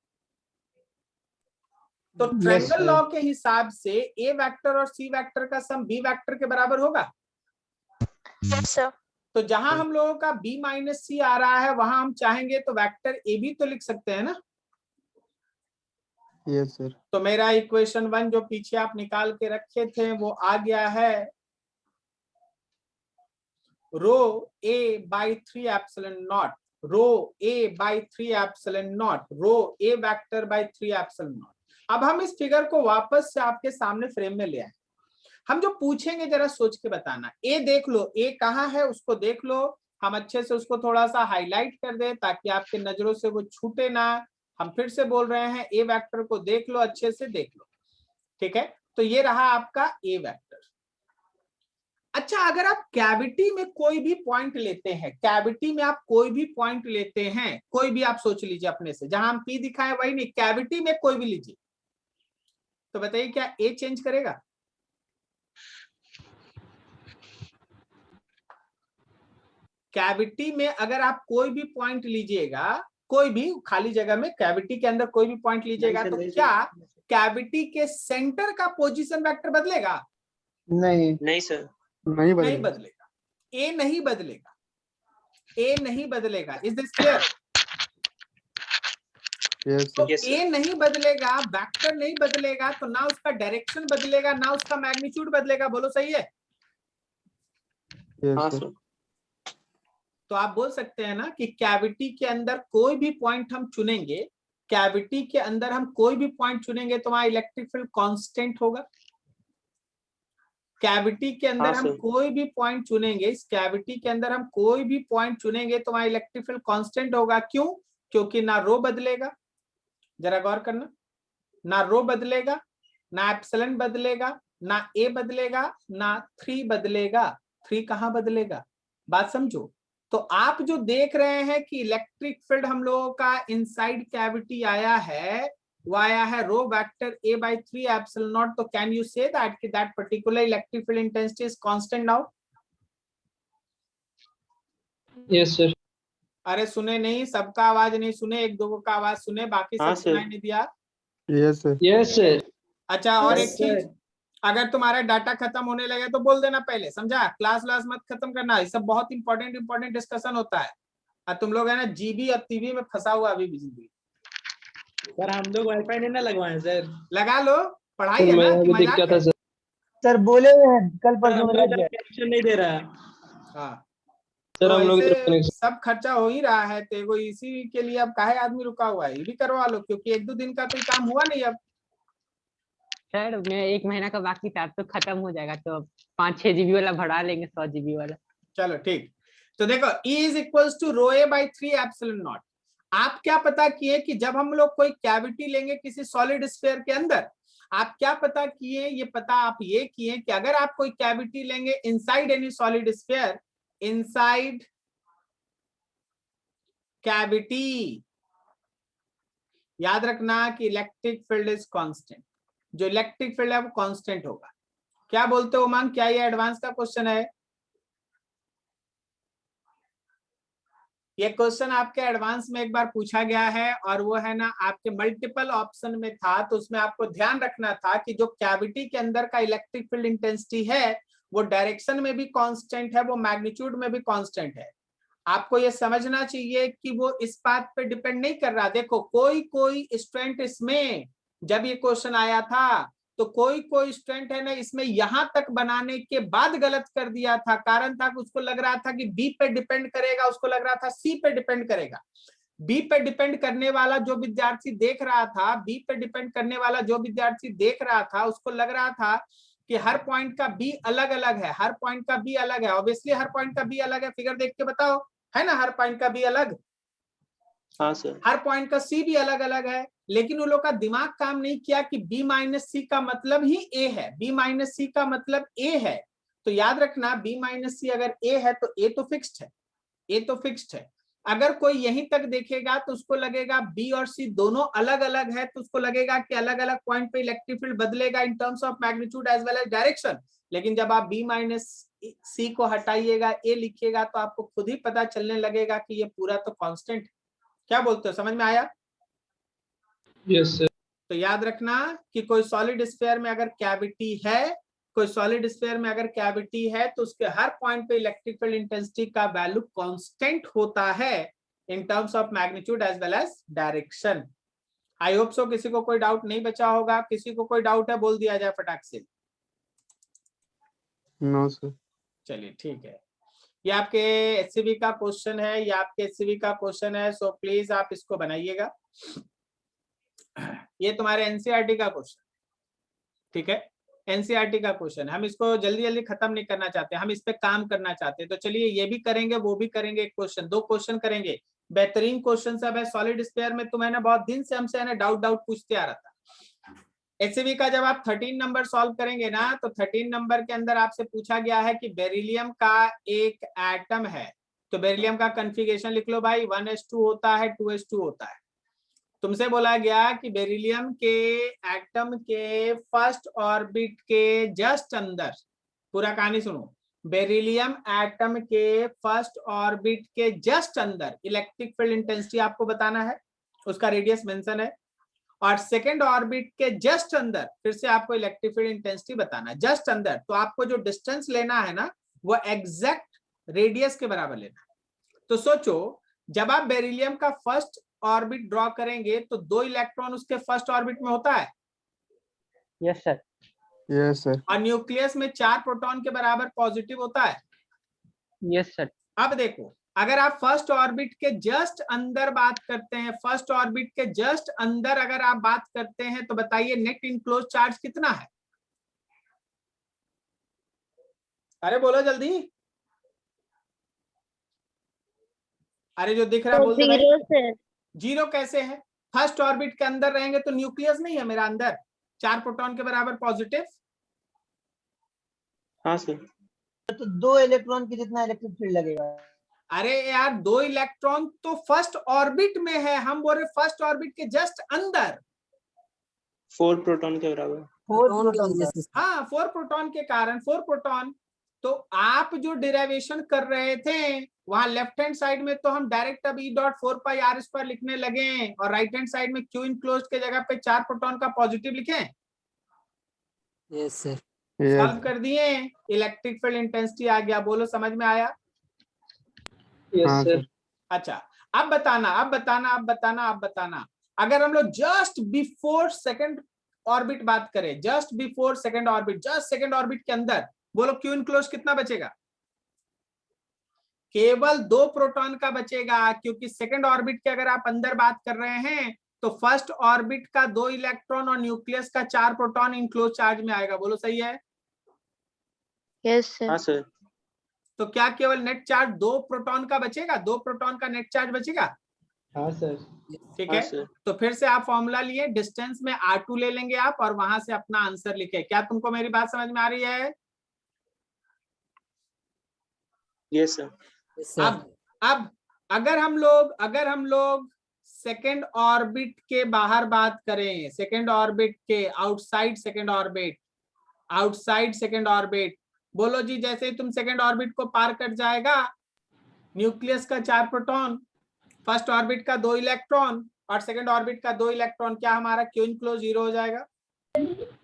तो ट्रायंगल लॉ के हिसाब से ए वेक्टर और सी वेक्टर का सम बी वेक्टर के बराबर होगा। Yes sir. तो जहां हम लोगों का बी माइनस सी आ रहा है, वहां हम चाहेंगे तो वेक्टर ए भी तो लिख सकते हैं ना? Yes sir. तो मेरा इक्वेशन 1 जो पीछे आप निकाल के रखे थे वो आ गया है rho A by 3 epsilon naught, rho A by 3 epsilon naught, rho A vector by 3 epsilon naught. अब हम इस फिगर को वापस से आपके सामने फ्रेम में ले आए। हम जो पूछेंगे जरा सोच के बताना। ए देख लो, ए कहाँ है उसको देख लो, हम अच्छे से उसको थोड़ा सा हाईलाइट कर दे ताकि आपके नजरों से वो छूटे ना। हम फिर से बोल रहे हैं, ए वेक्टर को देख लो, अच्छे से देख लो, ठीक है? तो ये रहा आपका ए वेक्टर। अच्छा, अगर आप कैविटी में कोई भी पॉइंट लेते हैं, कैविटी में आप कोई भी पॉइंट लेते हैं, कोई भी आप सोच लीजिए अपने से, जहां हम पी दिखाए वही नहीं, कैविटी में कोई भी लीजिए, तो बताइए क्या ए चेंज करेगा? कैविटी में अगर आप कोई भी पॉइंट लीजिएगा, कोई भी खाली जगह में कैविटी के अंदर कोई भी पॉइंट लीजिएगा, तो क्या कैविटी के सेंटर का पोजीशन वेक्टर बदलेगा? नहीं नहीं सर। नहीं नहीं बदलेगा। बदलेगा। ए नहीं बदलेगा, ए नहीं बदलेगा। Is this clear? यस तो सर। Yes, sir. ए नहीं बदलेगा, वेक्टर नहीं बदलेगा, तो ना उसका डायरेक्शन बदलेगा ना उसका मैग्नीट्यूड बदलेगा। बोलो सही है? हाँ यस सर। सर। तो आप बोल सकते हैं ना कि कैविटी के अंदर कोई भी पॉइंट हम चुनेंगे, कैविटी के अंदर हम कोई भी पॉइंट चुनेंगे तो वहां इलेक्ट्रिक फील्ड कांस्टेंट होगा। कैविटी के अंदर हाँ, हम सर। कोई भी पॉइंट चुनेंगे, इस कैविटी के अंदर हम कोई भी पॉइंट चुनेंगे तो वहां इलेक्ट्रिक फील्ड कांस्टेंट होगा। क्यों? क्योंकि ना रो बदलेगा, जरा गौर करना, ना रो बदलेगा, ना एप्सिलॉन बदलेगा, ना ए बदलेगा, ना 3 बदलेगा। 3 कहां बदलेगा? बात समझो। तो आप जो देख रहे हैं कि इलेक्ट्रिक फील्ड हम लोगों का इनसाइड कैविटी आया है, वो आया है rho vector a by 3 epsilon not. तो कैन यू से दैट कि that particular electric field intensity is constant now? Yes sir. अरे सुने नहीं, सबका आवाज नहीं सुने, एक दो का आवाज सुने, बाकी सब हाँ, सर। सुनाई नहीं दिया। Yes sir. Yes sir. अच्छा, और Yes, एक चीज, अगर तुम्हारा डाटा खत्म होने लगे तो बोल देना पहले, समझा? क्लास मत खत्म करना, ये सब बहुत इंपॉर्टेंट डिस्कशन होता है। और तुम लोग है ना जीबी और टीवी में फंसा हुआ अभी भी जिंदगी। सर हम लोग वाईफाई नहीं ना लगवाए सर। लगा लो, पढ़ाई सर है मैं ना कि अभी देख मजाक क्या था है? सर। सर बोले हुए हैं कल सर परसों हम में लोग लग का जाए। कनेक्शन नहीं दे रहा। हाँ, सर तो हम लोग की तरफ ऐसे कनेक्शन। सब खर्चा हो ही रहा है, तो वो इसी के लिए अब काहे आदमी रुका हुआ है, ये भी करवा लो, क्योंकि एक दो दिन का कोई काम हुआ नहीं अब। सर मैं 1 महीना का बाकी था, अब तो खत्म हो जाएगा, तो 5-6 जीबी वाला बढ़ा लेंगे, 100 जीबी वाला। चलो ठीक। तो देखो E is equals to rho A by 3 epsilon naught. आप क्या पता किए कि जब हम लोग कोई कैविटी लेंगे किसी सॉलिड स्फीयर के अंदर, आप क्या पता किए, ये पता आप ये किए कि अगर आप कोई कैविटी लेंगे inside any solid sphere, inside cavity, याद रखना कि इलेक्ट्रिक फील्ड इज कांस्टेंट। जो इलेक्ट्रिक फील्ड है वो कांस्टेंट होगा। क्या बोलते हो उमंग, क्या ये एडवांस का क्वेश्चन है? ये क्वेश्चन आपके एडवांस में एक बार पूछा गया है, और वो है ना आपके मल्टीपल ऑप्शन में था, तो उसमें आपको ध्यान रखना था कि जो कैविटी के अंदर का इलेक्ट्रिक फील्ड इंटेंसिटी है वो डायरेक्शन में भी कांस्टेंट है, वो मैग्नीट्यूड में भी कांस्टेंट है। आपको ये समझना चाहिए कि वो इस बात पे डिपेंड नहीं कर रहा। देखो कोई कोई स्टूडेंट इसमें, जब ये क्वेश्चन आया था तो कोई कोई स्टूडेंट है ना इसमें यहां तक बनाने के बाद गलत कर दिया था। कारण था कि उसको लग रहा था कि बी पे डिपेंड करेगा, उसको लग रहा था सी पे डिपेंड करेगा। बी पे डिपेंड करने वाला जो विद्यार्थी देख रहा था, बी पे डिपेंड करने वाला जो विद्यार्थी देख रहा था, उसको लग रहा था कि हर पॉइंट का बी अलग अलग है, हर पॉइंट का बी अलग है। ऑब्वियसली हर पॉइंट का बी अलग है, फिगर देख के बताओ, है ना? हर पॉइंट का बी अलग, हाँ सर। हर पॉइंट का सी भी अलग अलग है। लेकिन उन लोग का दिमाग काम नहीं किया कि बी माइनस सी का मतलब ही ए है, बी माइनस सी का मतलब ए है। तो याद रखना बी माइनस सी अगर ए है तो ए तो फिक्स्ड है, ए तो फिक्स्ड है। अगर कोई यहीं तक देखेगा तो उसको लगेगा बी और सी दोनों अलग अलग है, तो उसको लगेगा कि अलग अलग पॉइंट पे इलेक्ट्रिक फील्ड बदलेगा in terms of magnitude as well as direction. लेकिन जब आप बी माइनस सी को हटाइएगा, ए लिखिएगा, तो आपको खुद ही पता चलने लगेगा कि ये पूरा तो कांस्टेंट है। क्या बोलते हो, समझ में आया? Yes sir. तो याद रखना कि कोई सॉलिड स्फीयर में अगर कैविटी है, कोई सॉलिड स्फीयर में अगर कैविटी है तो उसके हर पॉइंट पे इलेक्ट्रिक फील्ड इंटेंसिटी का वैल्यू कांस्टेंट होता है in terms of magnitude as well as direction. I hope so किसी को कोई डाउट नहीं बचा होगा। किसी को कोई डाउट है बोल दिया जाए फटाक से। No sir. चलिए ठीक है, ये आपके एचसीबी का क्वेश्चन है, ये आपके एचसीबी का क्वेश्चन है, सो प्लीज आप इसको बनाइएगा। ये तुम्हारे एनसीईआरटी का क्वेश्चन, ठीक है? एनसीईआरटी का क्वेश्चन, हम इसको जल्दी जल्दी खत्म नहीं करना चाहते, हम इस पे काम करना चाहते हैं। तो चलिए ये भी करेंगे वो भी करेंगे, एक क्वेश्चन, 2 क्वेश्चन करेंगे। बेहतरीन क्वेश्चन सब है। सॉलिड स्फीयर में तुम्हें ना बहुत दिन से हमसे है ना डाउट पूछते आ रहा था। एचसीबी का जब आप 13 नंबर सॉल्व करेंगे ना, तो 13 नंबर के अंदर आपसे पूछा गया है कि बेरिलियम का एक एटम है, तो बेरिलियम का कॉन्फ़िगरेशन लिख लो भाई, 1s2 होता है, 2s2 होता है। तुमसे बोला गया कि बेरिलियम के एटम के फर्स्ट ऑर्बिट के जस्ट अंदर, पूरा कहानी सुनो, बेरिलियम एटम के फर्स्ट ऑर्बिट के जस्ट अंदर इलेक्ट्रिक फील्ड इंटेंसिटी आपको बताना है, उसका रेडियस मेंशन है, और सेकेंड ऑर्बिट के जस्ट अंदर फिर से आपको इलेक्ट्रिक फील्ड इंटेंसिटी बताना है, जस्ट अंदर। तो आपको जो डिस्टेंस लेना है ना वो एग्जैक्ट रेडियस के बराबर लेना है। तो सोचो जब आप बेरिलियम का फर्स्ट ऑर्बिट ड्रॉ करेंगे तो 2 इलेक्ट्रॉन उसके फर्स्ट ऑर्बिट में होता है, यस सर। Yes, sir. और न्यूक्लियस में 4 प्रोटॉन के बराबर पॉजिटिव होता है। Yes sir. अब देखो अगर आप फर्स्ट ऑर्बिट के जस्ट अंदर बात करते हैं, फर्स्ट ऑर्बिट के जस्ट अंदर अगर आप बात करते हैं तो बताइए नेट इनक्लोज चार्ज कितना है? अरे बोलो जल्दी, अरे जो दिख रहा है बोल दो भाई। 0 सर। 0 कैसे है? फर्स्ट ऑर्बिट के अंदर रहेंगे तो न्यूक्लियस नहीं है मेरा अंदर, 4 प्रोटॉन के बराबर पॉजिटिव। हाँ सर। तो 2 इलेक्ट्रॉन की जितना इलेक्ट्रिक फील्ड लगेगा। अरे यार 2 इलेक्ट्रॉन तो फर्स्ट ऑर्बिट में है, हम बोल रहे फर्स्ट ऑर्बिट के जस्ट अंदर। 4 प्रोटॉन के बराबर। 4 Proton की प्रोटॉन वजह का। से हाँ 4 प्रोटॉन के कारण 4 प्रोटॉन। तो आप जो डिराइवेशन कर रहे थे वहां लेफ्ट हैंड साइड में तो हम डायरेक्ट अब E.4πr² लिखने लगे, और राइट हैंड साइड में Q इनक्लोज्ड के जगह पे 4 प्रोटॉन का पॉजिटिव लिखें। yes sir solve Yes. कर दिए, इलेक्ट्रिक फील्ड इंटेंसिटी आ गया। बोलो समझ में आया? यस हाँ, सर। sir. अच्छा अब बताना अगर हम लोग जस्ट बिफोर सेकंड ऑर्बिट बात करें, just before second orbit, just second orbit के अंदर, बोलो क्यू इनक्लोज कितना बचेगा? केवल 2 प्रोटॉन का बचेगा, क्योंकि सेकंड ऑर्बिट के अगर आप अंदर बात कर रहे हैं तो फर्स्ट ऑर्बिट का 2 इलेक्ट्रॉन और न्यूक्लियस का 4 प्रोटॉन इनक्लोज चार्ज में आएगा। बोलो सही है? यस हाँ सर। सर। तो क्या केवल नेट चार्ज 2 प्रोटॉन का बचेगा? 2 प्रोटॉन का नेट चार्ज बचेगा। हाँ सर। ठीक हाँ है, सर। तो फिर से आप फॉर्मूला लिए, डिस्टेंस में R2 ले लेंगे आप और वहां से अपना आंसर लिखे। क्या तुमको मेरी बात समझ में आ रही है? Yes sir. yes sir अब अगर हम लोग सेकेंड ऑर्बिट के बाहर बात करें, सेकेंड ऑर्बिट के आउटसाइड सेकेंड ऑर्बिट, बोलो जी जैसे ही तुम सेकेंड ऑर्बिट को पार कर जाएगा, न्यूक्लियस का 4 प्रोटॉन, फर्स्ट ऑर्बिट का 2 इलेक्ट्रॉन और सेकेंड ऑर्बिट का 2 इलेक्ट्रॉन, क्या हमारा क्यू इनक्लोज 0 हो जाएगा?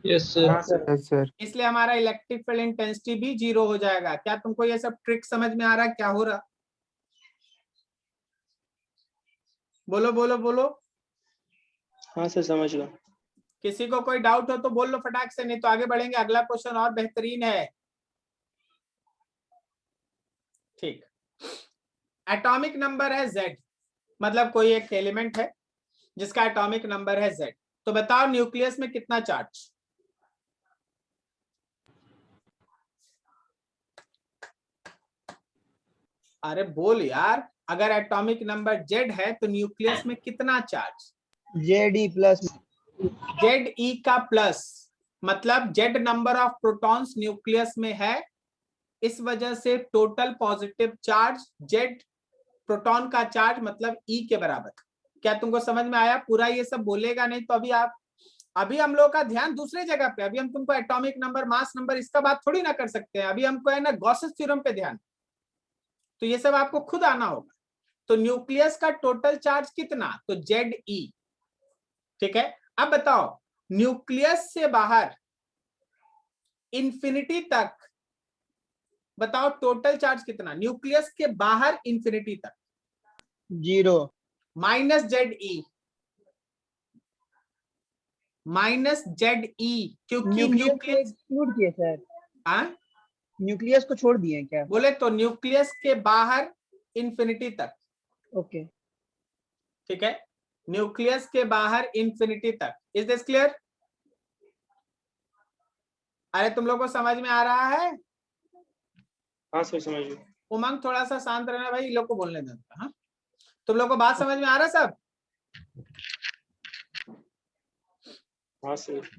Yes sir. हाँ सर। Yes, sir. इसलिए हमारा इलेक्ट्रिक फील्ड इंटेंसिटी भी 0 हो जाएगा। क्या तुमको ये सब ट्रिक समझ में आ रहा है क्या हो रहा? बोलो बोलो बोलो। हाँ सर समझ गया। किसी को कोई डाउट हो तो बोल लो फटाक से, नहीं तो आगे बढ़ेंगे। अगला क्वेश्चन और बेहतरीन है। ठीक, एटॉमिक नंबर है Z, मतलब कोई एक एलिमेंट है जिसका एटॉमिक नंबर है Z। तो बताओ न्यूक्लियस में कितना चार्ज? अरे बोल यार, अगर एटॉमिक नंबर Z है तो न्यूक्लियस में कितना चार्ज? Ze प्लस Ze का प्लस, मतलब Z number of protons nucleus में है, इस वजह से total positive charge Z proton का चार्ज मतलब E के बराबर। क्या तुमको समझ में आया? पूरा ये सब बोलेगा नहीं तो अभी हम लोग का ध्यान दूसरे जगह पे, अभी हम तुमको एटॉमिक नंबर, मास नंबर, इसका बात थोड़ी ना कर सकते हैं। अभी हमको है ना गॉसेस थ्योरम पे ध्यान, तो ये सब आपको खुद आना होगा। तो न्यूक्लियस का टोटल चार्ज कितना? तो Ze। ठीक है, अब बताओ न्यूक्लियस से बाहर इंफिनिटी तक, बताओ टोटल चार्ज कितना? न्यूक्लियस के बाहर इंफिनिटी तक 0 माइनस Ze, क्योंकि न्यूक्लियस को न्यूक्लियस एक्सक्लूड किए सर, हाँ न्यूक्लियस को छोड़ दिए क्या? बोले तो न्यूक्लियस के बाहर इंफिनिटी तक। ओके। ठीक है, न्यूक्लियस के बाहर इंफिनिटी तक। Is this clear? अरे तुम लोग को समझ में आ रहा है? हाँ सर समझ गया। उमंग थोड़ा सा शांत रहना भाई, इन लोग को बोलने देना। हाँ, तुम लोग को बात समझ में आ रहा है सब? हाँ सर।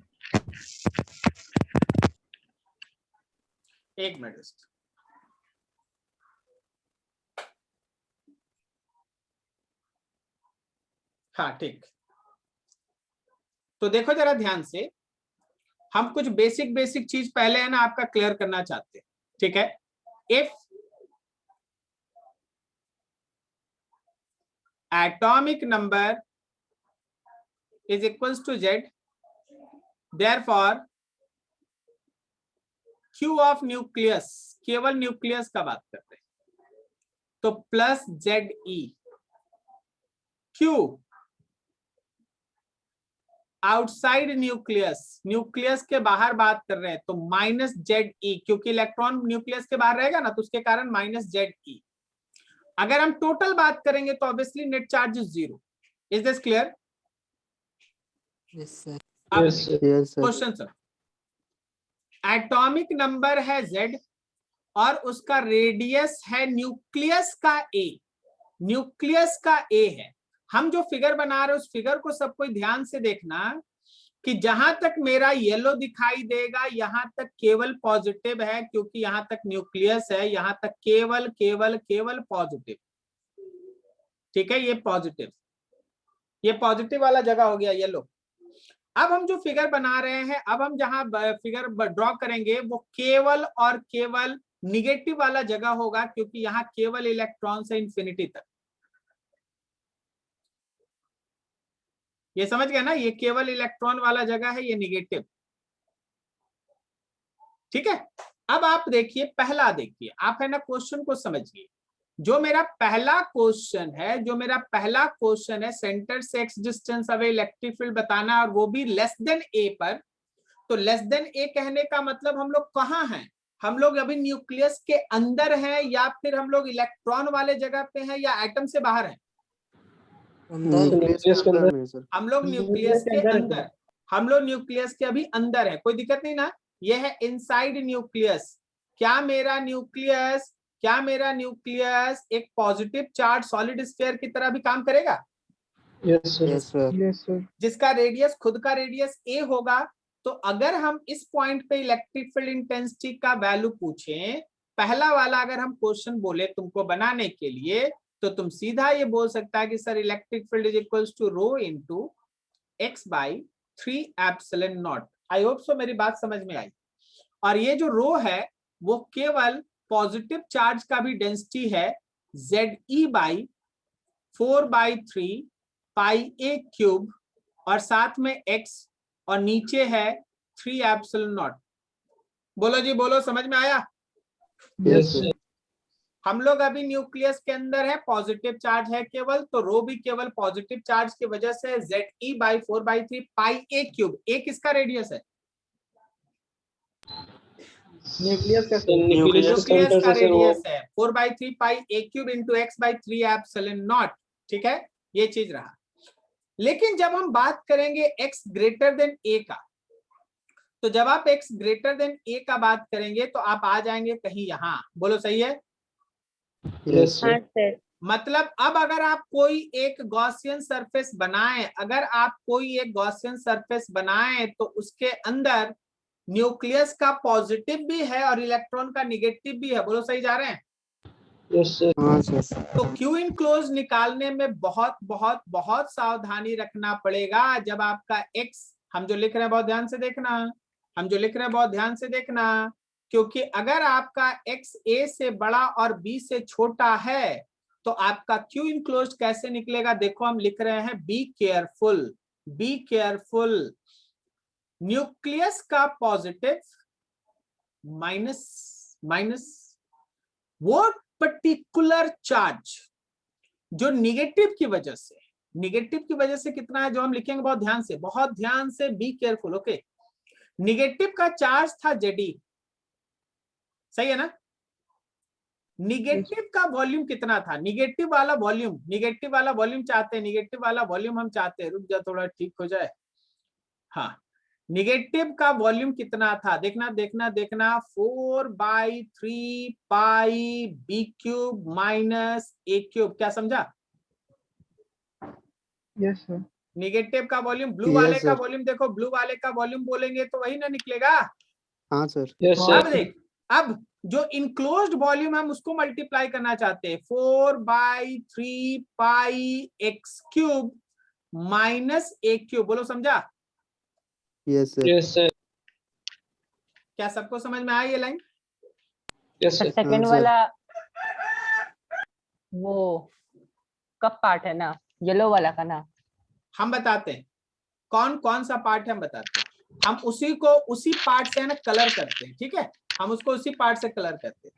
एक मिनट। हाँ ठीक, तो देखो जरा ध्यान से, हम कुछ बेसिक चीज पहले है ना आपका क्लियर करना चाहते हैं। ठीक है, if atomic number is equals to Z, therefore Q of nucleus, केवल न्यूक्लियस का बात करते हैं, तो plus ZE, Q outside nucleus, nucleus के बाहर बात कर रहे हैं तो माइनस ZE, क्योंकि इलेक्ट्रॉन न्यूक्लियस के बाहर रहेगा ना, तो उसके कारण माइनस ZE। अगर हम टोटल बात करेंगे तो obviously net charge is 0। Is this clear? Yes, sir. Yes, sir. Yes, sir. Question sir, atomic number है Z और उसका रेडियस है न्यूक्लियस का A, न्यूक्लियस का A है। हम जो फिगर बना रहे हैं उस फिगर को सबको ध्यान से देखना कि जहां तक मेरा येलो दिखाई देगा यहां तक केवल पॉजिटिव है, क्योंकि यहां तक न्यूक्लियस है, यहां तक केवल केवल केवल पॉजिटिव। ठीक है, ये पॉजिटिव वाला जगह हो गया येलो। अब हम जो फिगर बना रहे हैं, अब हम जहां फिगर ड्रॉ करेंगे वो केवल और केवल निगेटिव वाला जगह होगा, क्योंकि यहाँ केवल इलेक्ट्रॉन से इंफिनिटी तक। ये समझ गए ना, ये केवल इलेक्ट्रॉन वाला जगह है, ये निगेटिव। ठीक है, अब आप देखिए, पहला देखिए, आप है ना क्वेश्चन को समझिए। जो मेरा पहला क्वेश्चन है, सेंटर से x distance away electric field बताना है, और वो भी लेस देन ए पर। तो लेस देन ए कहने का मतलब हम लोग कहाँ हैं? हम लोग अभी न्यूक्लियस के अंदर हैं, या फिर हम लोग इलेक्ट्रॉन वाले जगह पे हैं, या एटम से बाहर हैं? न्यूक्लियस के अंदर में सर। हम लोग न्यूक्लियस के अंदर, हम लोग न्यूक्लियस के अभी अंदर है, कोई दिक्कत नहीं ना। ये है इनसाइड न्यूक्लियस। क्या मेरा न्यूक्लियस एक पॉजिटिव चार्ज सॉलिड स्फीयर की तरह भी काम करेगा? Yes, sir. Yes, sir. Yes, sir. जिसका रेडियस, खुद का रेडियस a होगा। तो अगर हम इस पॉइंट पे इलेक्ट्रिक फील्ड इंटेंसिटी का वैल्यू पूछें, पहला वाला अगर हम क्वेश्चन बोले तुमको बनाने के लिए, तो तुम सीधा ये बोल सकता है कि sir electric field is equals to rho into x by 3 epsilon naught. I hope so मेरी बात समझ में आई। और ये जो रो है वो केवल पॉजिटिव चार्ज का भी डेंसिटी है, ZE by 4/3 pi a cube, और साथ में x, और नीचे है 3 एप्सिलॉन नॉट। बोलो जी बोलो, समझ में आया? Yes, sir. हम लोग अभी न्यूक्लियस के अंदर है, पॉजिटिव चार्ज है केवल, तो रो भी केवल पॉजिटिव चार्ज की वजह से ZE by 4/3 pi a cube. a किसका रेडियस है? न्यूक्लियस का न्यूक्लियस न्यूक्लियस सेंटर का से वो रेडियस है 4/3 पाई a cube into x by 3 epsilon naught. ठीक है, ये चीज रहा। लेकिन जब हम बात करेंगे x ग्रेटर देन a का, तो जब आप x ग्रेटर देन a का बात करेंगे तो आप आ जाएंगे कहीं यहाँ। बोलो सही है? Yes, sir. हाँ सर। मतलब अब अगर आप कोई एक गॉसियन सरफेस बनाएं, तो उसके अंदर न्यूक्लियस का पॉजिटिव भी है और इलेक्ट्रॉन का निगेटिव भी है। बोलो सही जा रहे हैं? Yes, sir. हाँ सर। तो क्यू इनक्लोज निकालने में बहुत बहुत बहुत सावधानी रखना पड़ेगा। जब आपका x, हम जो लिख रहे हैं बहुत ध्यान से देखना, क्योंकि अगर आपका x a से बड़ा और b से छोटा है तो आपका क्यू इनक्लोज कैसे निकलेगा? देखो, हम लिख रहे हैं बी केयरफुल। न्यूक्लियस का पॉजिटिव माइनस वो पर्टिकुलर चार्ज जो निगेटिव की वजह से कितना है, जो हम लिखेंगे बहुत ध्यान से बी केयरफुल। ओके, निगेटिव का चार्ज था Ze, सही है ना? निगेटिव का वॉल्यूम कितना था? निगेटिव वाला वॉल्यूम चाहते हैं, हम चाहते हैं। रुक जा, थोड़ा ठीक हो जाए। हाँ, निगेटिव का वॉल्यूम कितना था? देखना 4/3 पाई b cube minus a cube. क्या समझा? Yes, sir. निगेटिव का वॉल्यूम, ब्लू Yes, वाले का sir. वॉल्यूम देखो, ब्लू वाले का वॉल्यूम बोलेंगे तो वही ना निकलेगा। हाँ सर। Yes, sir. अब देख, अब जो इनक्लोज्ड वॉल्यूम हम उसको मल्टीप्लाई करना चाहते हैं, 4/3 पाई x cube minus a cube. बोलो समझा? Yes sir. Yes, sir. क्या सबको समझ में आया ये line? Yes, sir sir. Second sir. वाला वो कब पार्ट है ना, येलो वाला का ना? हम बताते हैं कौन कौन सा पार्ट है, हम बताते हैं। हम उसी को उसी पार्ट से है ना कलर करते हैं, ठीक है, हम उसको उसी पार्ट से कलर करते हैं।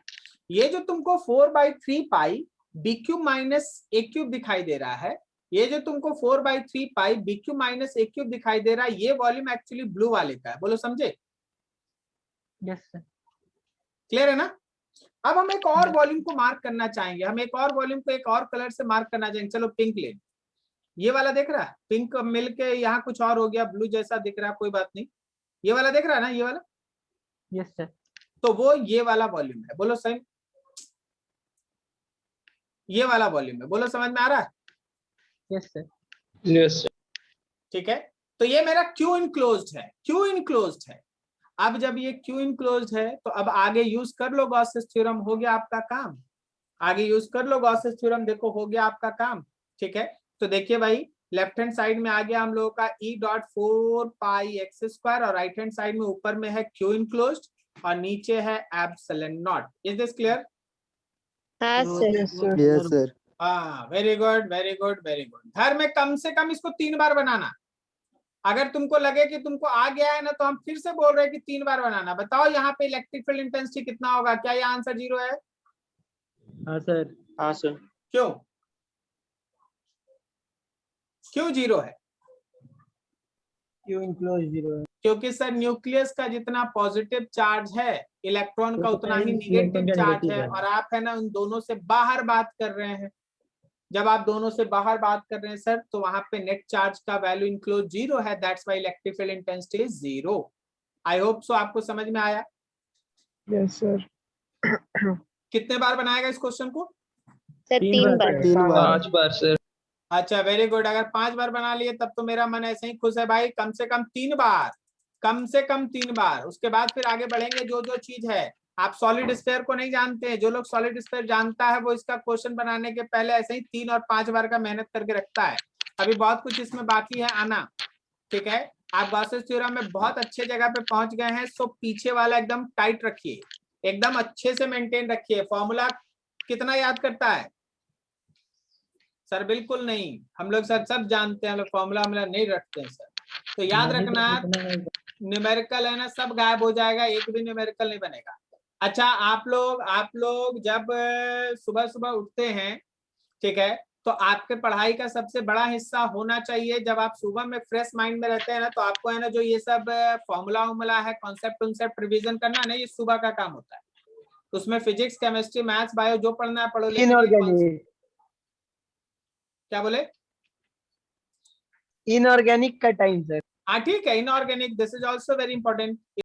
ये जो तुमको 4/3 पाई बी क्यूब माइनस ए क्यूब दिखाई दे रहा है, ये जो तुमको 4/3 पाई बी क्यूब माइनस ए क्यूब दिखाई दे रहा है, ये वॉल्यूम एक्चुअली ब्लू वाले का है। बोलो समझे? Yes sir. क्लियर है ना? अब हम एक और वॉल्यूम को मार्क करना चाहेंगे, हम एक और वॉल्यूम को एक और कलर से मार्क करना चाहेंगे। चलो पिंक ले, ये वाला देख रहा है, पिंक मिलके यहाँ कुछ और हो गया, ब्लू जैसा दिख रहा है, कोई बात नहीं। ये वाला देख रहा है ना, ये वाला, यस सर। तो वो ये वाला वॉल्यूम है। बोलो सही, ये वाला वॉल्यूम है। बोलो समझ में आ रहा है? Yes sir. Yes, sir. ठीक है, तो ये मेरा क्यू इनक्लोज्ड है, क्यू इनक्लोज्ड है। अब जब ये क्यू इनक्लोज्ड है तो अब आगे यूज कर लो गॉसेस थ्योरम, हो गया आपका काम। आगे यूज कर लो गॉसेस थ्योरम, देखो हो गया आपका काम। ठीक है, तो देखिए भाई, लेफ्ट हैंड साइड में आ गया हम लोगों का E.4πx² और राइट हैंड साइड में ऊपर में है क्यू इनक्लोज्ड और नीचे है epsilon naught. Is this clear? हाँ सर। Yes, sir. Yes, sir. हाँ, very good very good very good. घर में कम से कम इसको 3 बार बनाना। अगर तुमको लगे कि तुमको आ गया है ना, तो हम फिर से बोल रहे हैं कि 3 बार बनाना। बताओ यहाँ पे इलेक्ट्रिक फील्ड इंटेंसिटी कितना होगा? क्या ये आंसर 0 है? हाँ सर। हाँ, sir. क्यों? क्यों 0 है? Q enclosed 0 है। क्योंकि सर न्यूक्लियस का जितना पॉजिटिव चार्ज है, इलेक्ट्रॉन का उतना ही इलेक्ट्रॉन निगेटिव का चार्ज negative है, है। और आप है ना उन दोनों से बाहर बात कर रहे हैं। जब आप दोनों से बाहर बात कर रहे हैं सर, तो वहां पे नेट चार्ज का वैल्यू इनक्लोज 0 है, that's why electric field intensity is 0। I hope सो आपको समझ में आया। Yes, sir. कितने बार बनाएगा इस क्वेश्चन को? सर 3 बार। 3 बार. 5 बार, sir. अच्छा वेरी गुड, अगर 5 बार बना लिए तब तो मेरा मन ऐसे ही खुश है भाई। कम से कम 3 बार, कम से कम 3 बार। उसके बाद फिर आगे बढ़ेंगे। जो जो चीज है, आप सॉलिड स्फीयर को नहीं जानते हैं, जो लोग सॉलिड स्फीयर जानता है वो इसका क्वेश्चन बनाने के पहले ऐसे ही 3 और 5 बार का मेहनत करके रखता है। अभी बहुत कुछ इसमें बाकी है आना। ठीक है, आप गॉसेस थ्योरम में बहुत अच्छे जगह पे पहुंच गए हैं, सो पीछे वाला एकदम टाइट रखिए, एकदम अच्छे से मेंटेन रखिए। फॉर्मूला कितना याद करता है सर? बिल्कुल नहीं, हम लोग सर सब जानते हैं, हम लोग फॉर्मूला नहीं रखते हैं सर। तो याद रखना, न्यूमेरिकल है ना सब गायब हो जाएगा, एक भी न्यूमेरिकल नहीं बनेगा। अच्छा, आप लोग जब सुबह सुबह उठते हैं, ठीक है, तो आपके पढ़ाई का सबसे बड़ा हिस्सा होना चाहिए, जब आप सुबह में फ्रेश माइंड में रहते हैं ना, तो आपको है ना जो ये सब फॉर्मूला वॉर्मूला है, कॉन्सेप्ट रिवीजन करना ना, ये सुबह का काम होता है। उसमें फिजिक्स केमिस्ट्री मैथ्स बायो जो पढ़ना है पढ़ो, लेकिन Inorganic. क्या बोले? Inorganic का टाइम सर। हाँ ठीक है, inorganic, this is also very important.